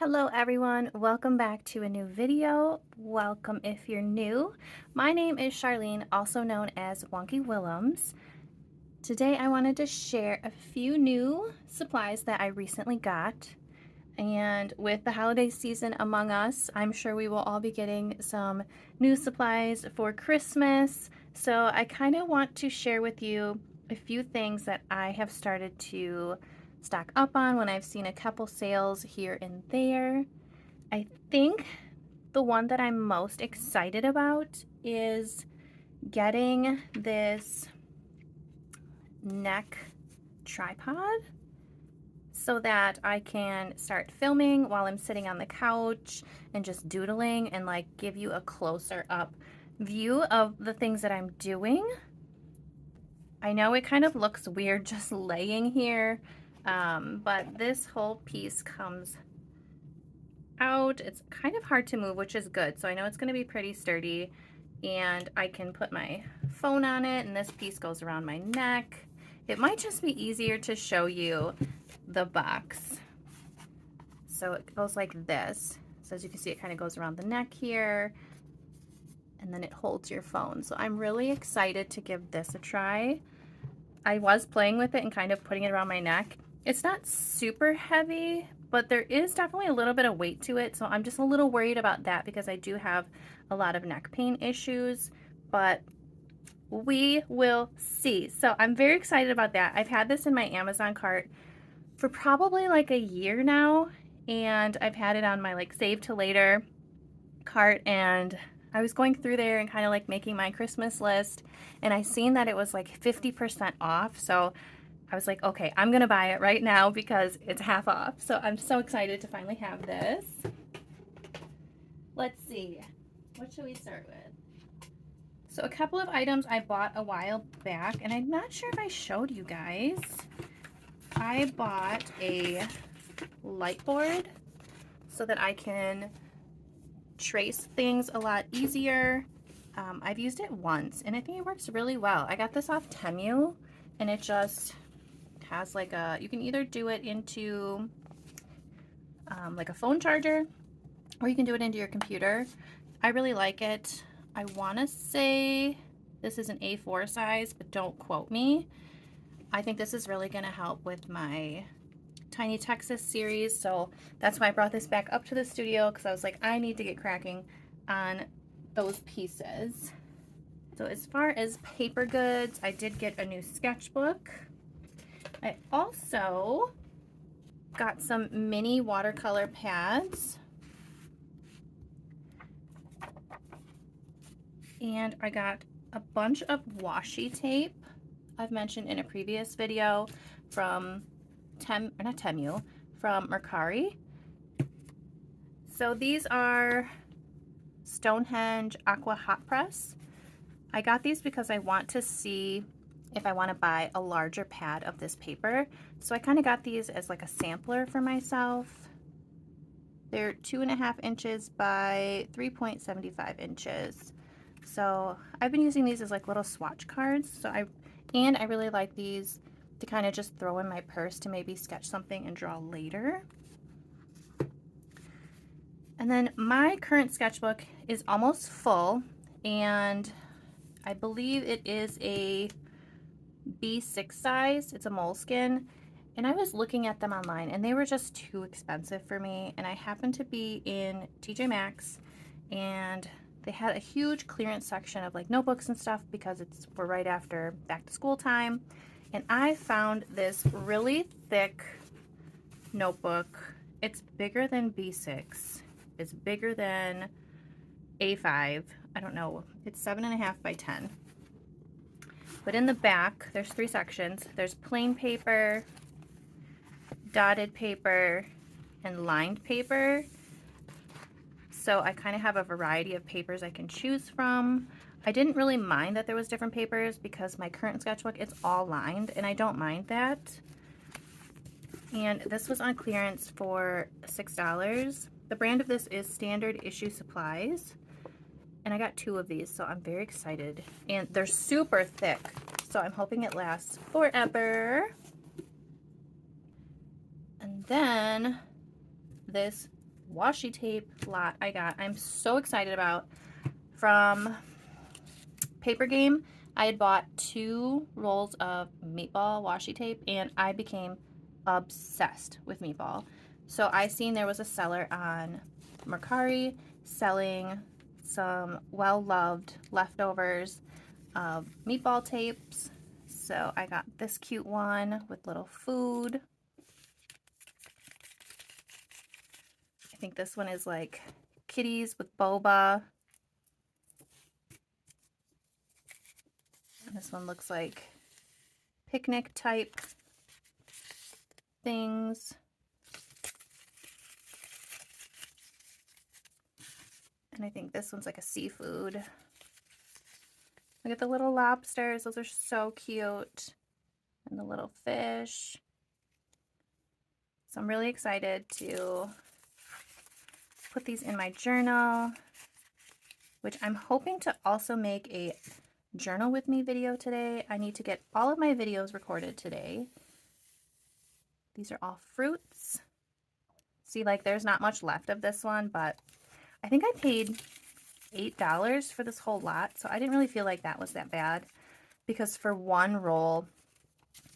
Hello everyone, welcome back to a new video. Welcome if you're new. My name is Charlene, also known as Wonky Willems. Today I wanted to share a few new supplies that I recently got. And with the holiday season among us, I'm sure we will all be getting some new supplies for Christmas. So I kind of want to share with you a few things that I have started to stock up on when I've seen a couple sales here and there. I think the one that I'm most excited about is getting this neck tripod so that I can start filming while I'm sitting on the couch and just doodling and like give you a closer up view of the things that I'm doing. I know it kind of looks weird just laying here, but this whole piece comes out. It's kind of hard to move, which is good. So I know it's going to be pretty sturdy, and I can put my phone on it, and this piece goes around my neck. It might just be easier to show you the box. So it goes like this. So as you can see, it kind of goes around the neck here, and then it holds your phone. So I'm really excited to give this a try. I was playing with it and kind of putting it around my neck. It's not super heavy, but there is definitely a little bit of weight to it. So I'm just a little worried about that because I do have a lot of neck pain issues, but we will see. So I'm very excited about that. I've had this in my Amazon cart for probably like a year now, and I've had it on my like save to later cart, and I was going through there and kind of like making my Christmas list, and I seen that it was like 50% off. So I was like, okay, I'm gonna buy it right now because it's half off. So I'm so excited to finally have this. Let's see, what should we start with? So a couple of items I bought a while back, and I'm not sure if I showed you guys. I bought a light board so that I can trace things a lot easier. I've used it once and I think it works really well. I got this off Temu, and it just has like a, you can either do it into like a phone charger, or you can do it into your computer. I really like it. I want to say this is an A4 size, but don't quote me. I think this is really going to help with my Tiny Texas series, so that's why I brought this back up to the studio, because I was like, I need to get cracking on those pieces. So as far as paper goods, I did get a new sketchbook. I also got some mini watercolor pads, and I got a bunch of washi tape I've mentioned in a previous video from from Mercari. So these are Stonehenge Aqua Hot Press. I got these because I want to see if I want to buy a larger pad of this paper. So I kind of got these as like a sampler for myself. They're 2.5 inches by 3.75 inches. So I've been using these as like little swatch cards. So I really like these to kind of just throw in my purse to maybe sketch something and draw later. And then my current sketchbook is almost full, and I believe it is a B6 size. It's a moleskin, and I was looking at them online and they were just too expensive for me, and I happened to be in TJ Maxx and they had a huge clearance section of like notebooks and stuff because we're right after back to school time. And I found this really thick notebook. It's bigger than B6. It's bigger than A5. I don't know. It's 7.5 by 10. But in the back, there's 3 sections. There's plain paper, dotted paper, and lined paper. So I kind of have a variety of papers I can choose from. I didn't really mind that there was different papers because my current sketchbook, it's all lined, and I don't mind that. And this was on clearance for $6. The brand of this is Standard Issue Supplies, and I got 2 of these, so I'm very excited. And they're super thick, so I'm hoping it lasts forever. And then this washi tape lot I got. I'm so excited about. From Paper Game, I had bought 2 rolls of meatball washi tape and I became obsessed with meatball. So I seen there was a seller on Mercari selling some well-loved leftovers of meatball tapes. So I got this cute one with little food. I think this one is like kitties with boba. And this one looks like picnic type things. And I think this one's like a seafood. Look at the little lobsters. Those are so cute. And the little fish. So I'm really excited to put these in my journal, which I'm hoping to also make a journal with me video today. I need to get all of my videos recorded today. These are all fruits. See, like there's not much left of this one, but I think I paid $8 for this whole lot, so I didn't really feel like that was that bad, because for one roll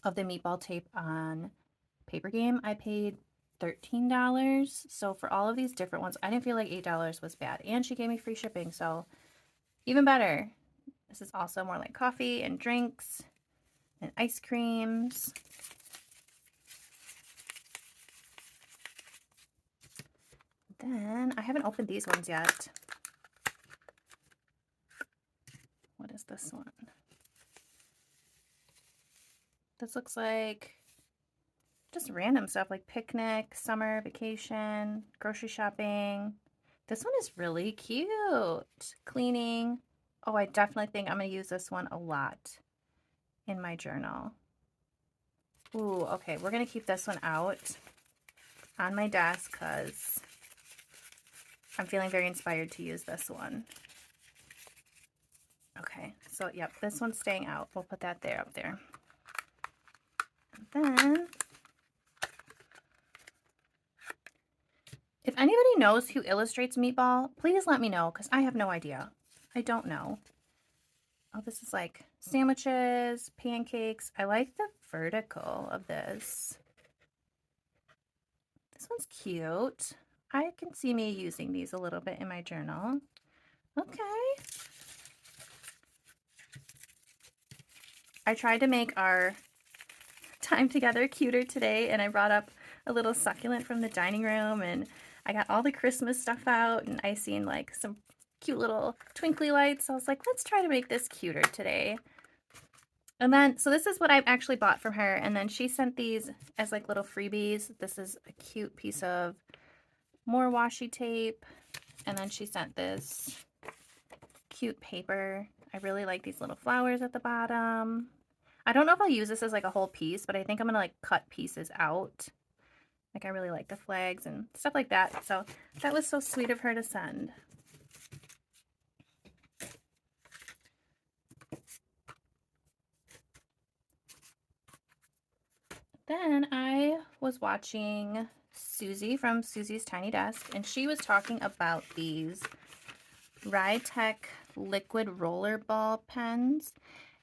of the meatball tape on Paper Game, I paid $13. So for all of these different ones, I didn't feel like $8 was bad, and she gave me free shipping, so even better. This is also more like coffee and drinks and ice creams. Then I haven't opened these ones yet. What is this one? This looks like just random stuff like picnic, summer, vacation, grocery shopping. This one is really cute. Cleaning. Oh, I definitely think I'm going to use this one a lot in my journal. Ooh, okay. We're going to keep this one out on my desk because I'm feeling very inspired to use this one. Okay, so yep, this one's staying out. We'll put that there, up there. And then, if anybody knows who illustrates Meatball, please let me know because I have no idea. I don't know. Oh, this is like sandwiches, pancakes. I like the vertical of this. This one's cute. I can see me using these a little bit in my journal. Okay. I tried to make our time together cuter today, and I brought up a little succulent from the dining room, and I got all the Christmas stuff out, and I seen like some cute little twinkly lights. So I was like, let's try to make this cuter today. And then, so this is what I've actually bought from her, and then she sent these as like little freebies. This is a cute piece of more washi tape, and then she sent this cute paper. I really like these little flowers at the bottom. I don't know if I'll use this as like a whole piece, but I think I'm gonna like cut pieces out. Like I really like the flags and stuff like that. So that was so sweet of her to send. Then I was watching Susie from Susie's Tiny Desk, and she was talking about these Tech liquid roller ball pens.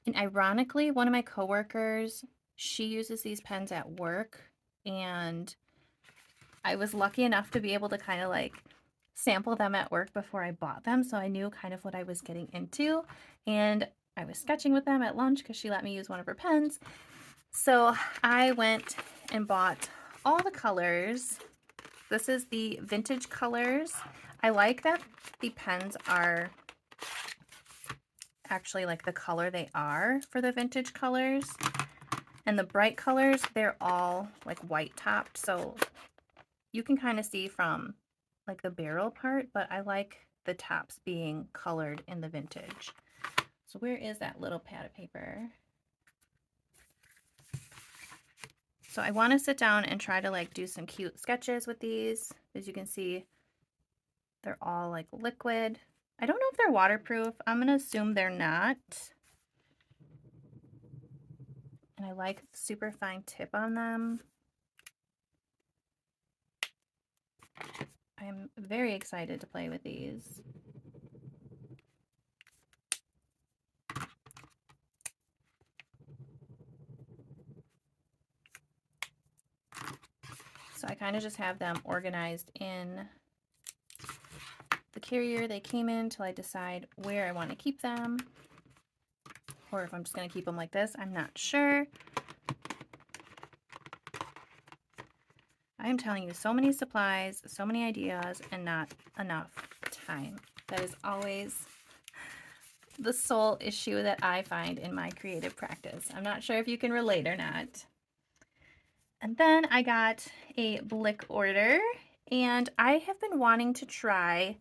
And ironically, one of my coworkers, she uses these pens at work, and I was lucky enough to be able to kind of like sample them at work before I bought them, so I knew kind of what I was getting into. And I was sketching with them at lunch because she let me use one of her pens. So I went and bought all the colors. This is the vintage colors. I like that the pens are actually like the color they are for the vintage colors. And the bright colors, they're all like white topped. So you can kind of see from like the barrel part, but I like the tops being colored in the vintage. So where is that little pad of paper? So I want to sit down and try to like do some cute sketches with these. As you can see, they're all like liquid. I don't know if they're waterproof. I'm going to assume they're not. And I like the super fine tip on them. I I'm very excited to play with these. So I kind of just have them organized in the carrier they came in till I decide where I want to keep them, or if I'm just going to keep them like this. I'm not sure. I am telling you, so many supplies, so many ideas, and not enough time. That is always the sole issue that I find in my creative practice. I'm not sure if you can relate or not. And then I got a Blick order, and I have been wanting to try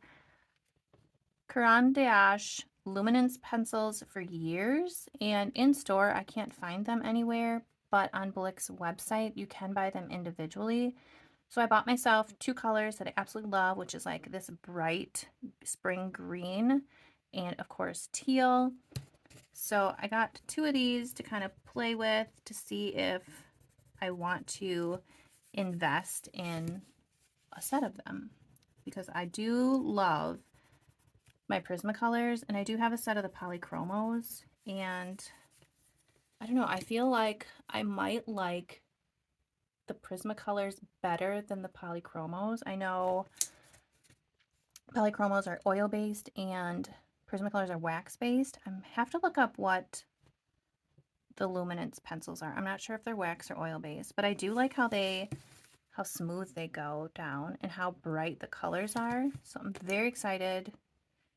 Caran d'Ache luminance pencils for years, and in store I can't find them anywhere, but on Blick's website you can buy them individually. So I bought myself two colors that I absolutely love, which is like this bright spring green and of course teal. So I got two of these to kind of play with to see if I want to invest in a set of them, because I do love my Prismacolors, and I do have a set of the Polychromos, and I don't know, I feel like I might like the Prismacolors better than the Polychromos. I know Polychromos are oil-based and Prismacolors are wax-based. I have to look up what the luminance pencils are. I'm not sure if they're wax or oil-based, but I do like how smooth they go down and how bright the colors are. So I'm very excited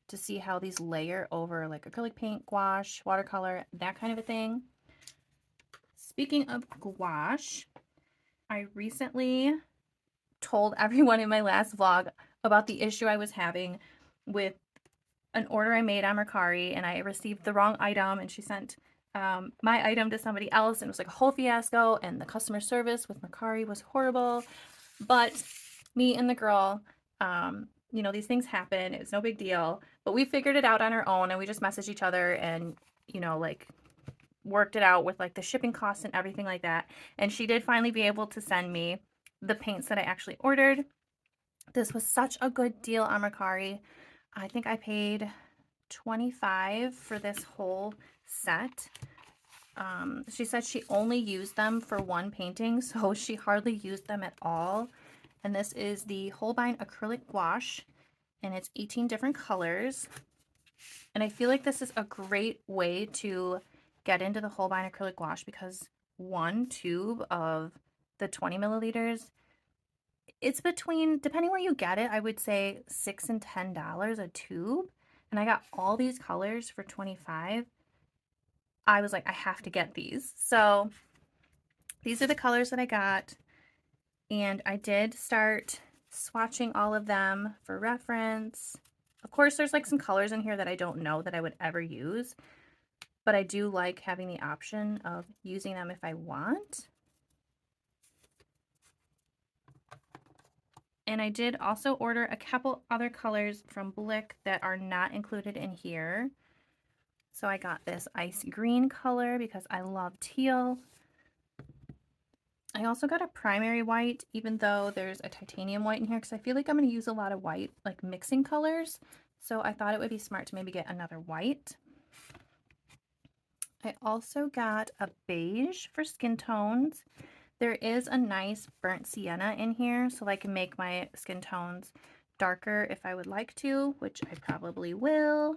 to see how these layer over like acrylic paint, gouache, watercolor, that kind of a thing. Speaking of gouache, I recently told everyone in my last vlog about the issue I was having with an order I made on Mercari, and I received the wrong item, and she sent my item to somebody else, and it was like a whole fiasco, and the customer service with Mercari was horrible. But me and the girl, you know, these things happen. It's no big deal, but we figured it out on our own, and we just messaged each other and, you know, like worked it out with like the shipping costs and everything like that. And she did finally be able to send me the paints that I actually ordered. This was such a good deal on Mercari. I think I paid $25 for this whole set. She said she only used them for one painting, so she hardly used them at all. And this is the Holbein acrylic gouache, and it's 18 different colors. And I feel like this is a great way to get into the Holbein acrylic gouache, because one tube of the 20 milliliters, it's between, depending where you get it, I would say $6 and $10 a tube. And I got all these colors for $25. I was like, I have to get these. So these are the colors that I got. And I did start swatching all of them for reference. Of course, there's like some colors in here that I don't know that I would ever use, but I do like having the option of using them if I want. And I did also order a couple other colors from Blick that are not included in here. So I got this ice green color because I love teal. I also got a primary white, even though there's a titanium white in here, because I feel like I'm going to use a lot of white, like mixing colors. So I thought it would be smart to maybe get another white. I also got a beige for skin tones. There is a nice burnt sienna in here, so I can make my skin tones darker if I would like to, which I probably will,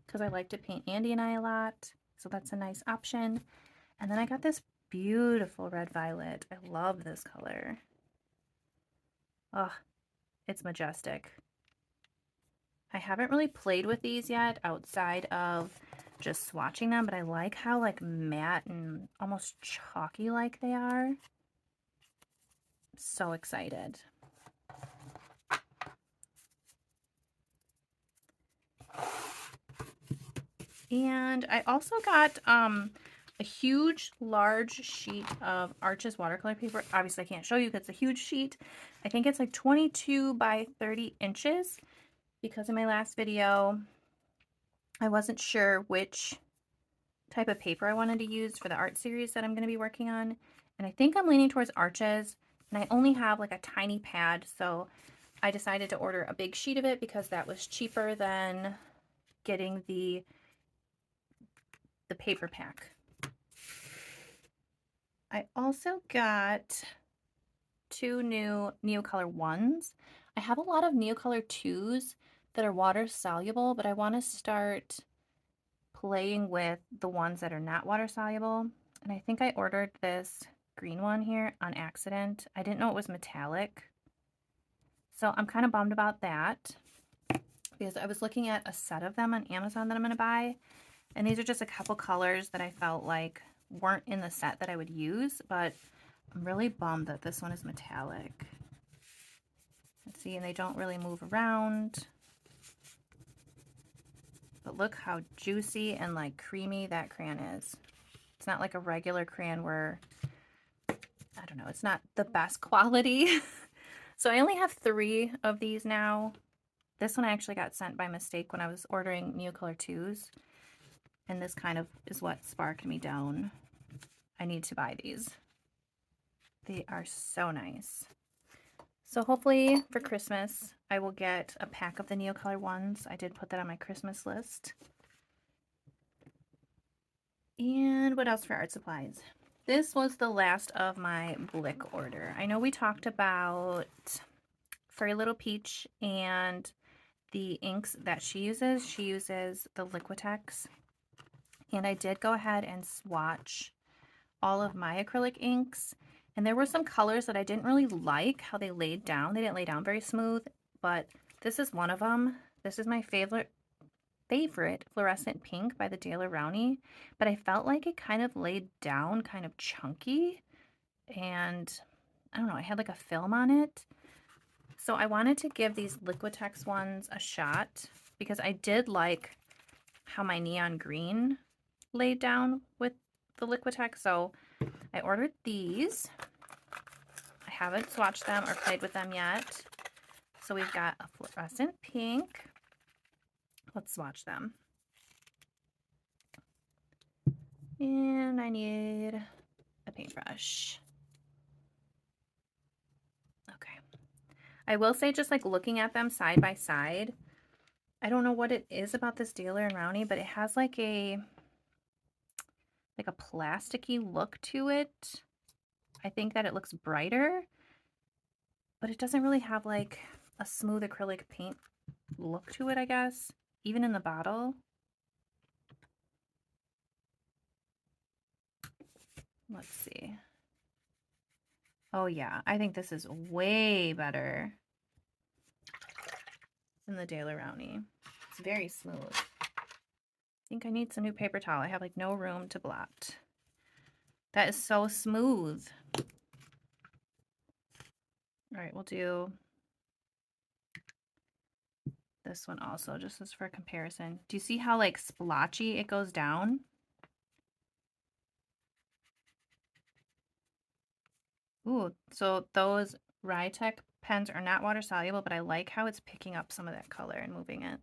because I like to paint Andy and I a lot. So that's a nice option. And then I got this beautiful red violet. I love this color. Oh, it's majestic. I haven't really played with these yet outside of just swatching them, but I like how like matte and almost chalky like they are. I'm so excited. And I also got a huge, large sheet of Arches watercolor paper. Obviously, I can't show you because it's a huge sheet. I think it's like 22 by 30 inches, because in my last video, I wasn't sure which type of paper I wanted to use for the art series that I'm going to be working on. And I think I'm leaning towards Arches, and I only have like a tiny pad, so I decided to order a big sheet of it because that was cheaper than getting the paper pack. I also got 2 new Neocolor 1s. I have a lot of Neocolor 2s that are water soluble, but I want to start playing with the ones that are not water soluble. And I think I ordered this green one here on accident. I didn't know it was metallic. So I'm kind of bummed about that because I was looking at a set of them on Amazon that I'm going to buy. And these are just a couple colors that I felt like weren't in the set that I would use, but I'm really bummed that this one is metallic. Let's see, and they don't really move around. But look how juicy and like creamy that crayon is. It's not like a regular crayon where, I don't know, it's not the best quality. So I only have 3 of these now. This one I actually got sent by mistake when I was ordering Neocolor 2s. And this kind of is what sparked me down. I need to buy these. They are so nice. So hopefully for Christmas, I will get a pack of the Neocolor 1s. I did put that on my Christmas list. And what else for art supplies? This was the last of my Blick order. I know we talked about Furry Little Peach and the inks that she uses. She uses the Liquitex. And I did go ahead and swatch all of my acrylic inks. And there were some colors that I didn't really like how they laid down. They didn't lay down very smooth, but this is one of them. This is my favorite fluorescent pink by the Daler Rowney, but I felt like it kind of laid down kind of chunky, and I don't know, I had like a film on it. So I wanted to give these Liquitex ones a shot because I did like how my neon green laid down with the Liquitex. So I ordered these. I haven't swatched them or played with them yet. So we've got a fluorescent pink. Let's swatch them. And I need a paintbrush. Okay. I will say, just like looking at them side by side, I don't know what it is about this Daler and Rowney, but it has like a plasticky look to it. I think that it looks brighter, but it doesn't really have like a smooth acrylic paint look to it, I guess, even in the bottle. Let's see. Oh yeah, I think this is way better than the Daler Rowney. It's very smooth. I think I need some new paper towel. I have like no room to blot. That is so smooth. All right, we'll do this one also, just as for comparison. Do you see how like splotchy it goes down? Ooh, so those Rhytec pens are not water soluble, but I like how it's picking up some of that color and moving it.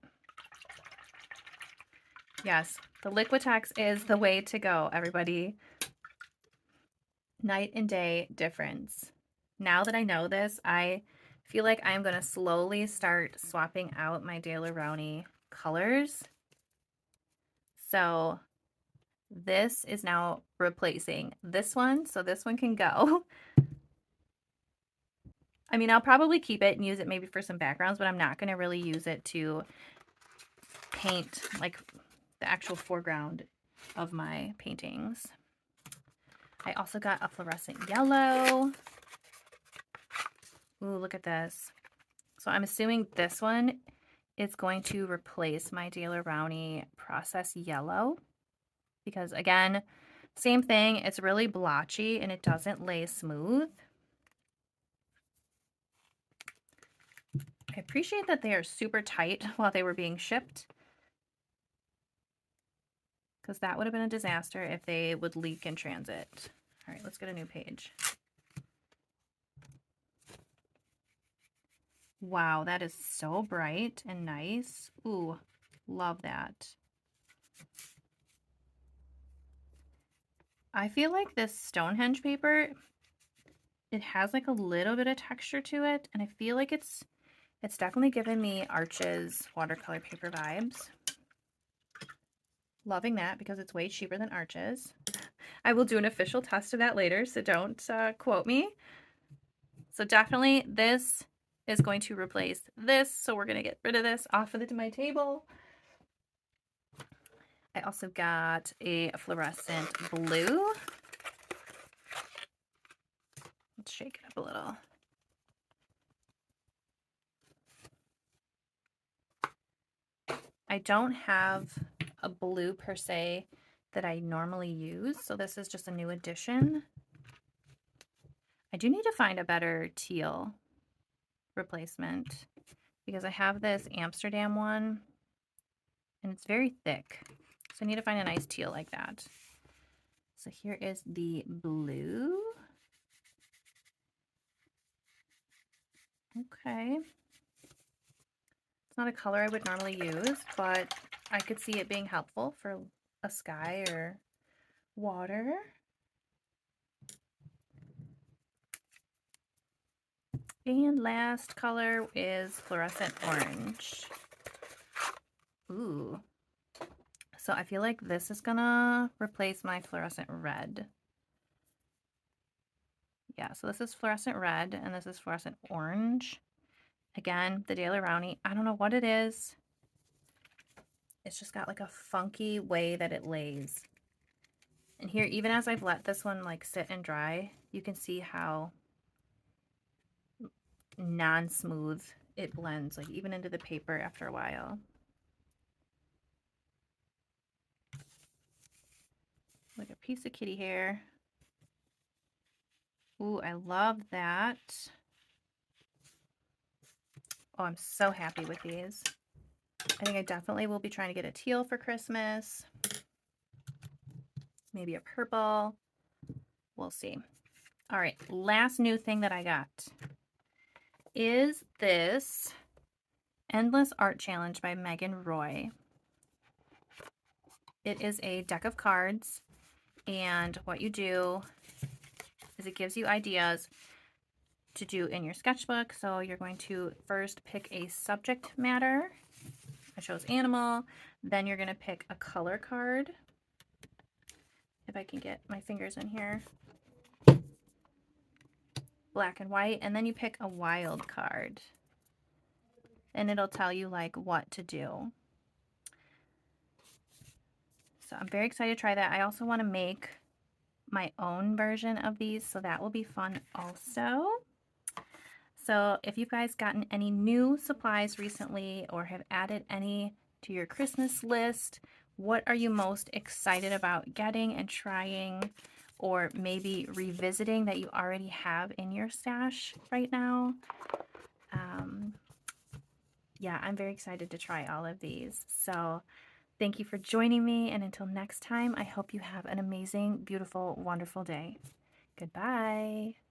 Yes, the Liquitex is the way to go, everybody. Night and day difference. Now that I know this, I feel like I'm going to slowly start swapping out my Daler Rowney colors. So this is now replacing this one, so this one can go. I mean, I'll probably keep it and use it maybe for some backgrounds, but I'm not going to really use it to paint like the actual foreground of my paintings. I also got a fluorescent yellow. Ooh, look at this. So I'm assuming this one is going to replace my Daler Rowney Process Yellow because, again, same thing. It's really blotchy and it doesn't lay smooth. I appreciate that they are super tight while they were being shipped, because that would have been a disaster if they would leak in transit. All right, let's get a new page. Wow, that is so bright and nice. Ooh, love that. I feel like this Stonehenge paper, it has like a little bit of texture to it, and I feel like it's It's definitely giving me Arches watercolor paper vibes. Loving that because it's way cheaper than Arches. I will do an official test of that later, so don't quote me. So definitely this is going to replace this. So we're going to get rid of this off of my table. I also got a fluorescent blue. Let's shake it up a little. I don't have a blue per se that I normally use, so this is just a new addition. I do need to find a better teal replacement because I have this Amsterdam one and it's very thick. So I need to find a nice teal like that. So here is the blue. Okay. It's not a color I would normally use, but I could see it being helpful for a sky or water. And last color is fluorescent orange. Ooh. So I feel like this is gonna replace my fluorescent red. Yeah, so this is fluorescent red and this is fluorescent orange. Again, the Daler Rowney, I don't know what it is. It's just got like a funky way that it lays. And here, even as I've let this one like sit and dry, you can see how non-smooth it blends, like even into the paper after a while. Like a piece of kitty hair. Ooh, I love that. Oh, I'm so happy with these. I think I definitely will be trying to get a teal for Christmas. Maybe a purple. We'll see. All right, last new thing that I got is this Endless Art Challenge by Megan Roy. It is a deck of cards, and what you do is it gives you ideas to do in your sketchbook. So you're going to first pick a subject matter. I chose animal. Then you're going to pick a color card. If I can get my fingers in here. Black and white. And then you pick a wild card. And it'll tell you like what to do. So I'm very excited to try that. I also want to make my own version of these, so that will be fun also. So if you've guys gotten any new supplies recently or have added any to your Christmas list, what are you most excited about getting and trying, or maybe revisiting that you already have in your stash right now? Yeah, I'm very excited to try all of these. So thank you for joining me, and until next time, I hope you have an amazing, beautiful, wonderful day. Goodbye.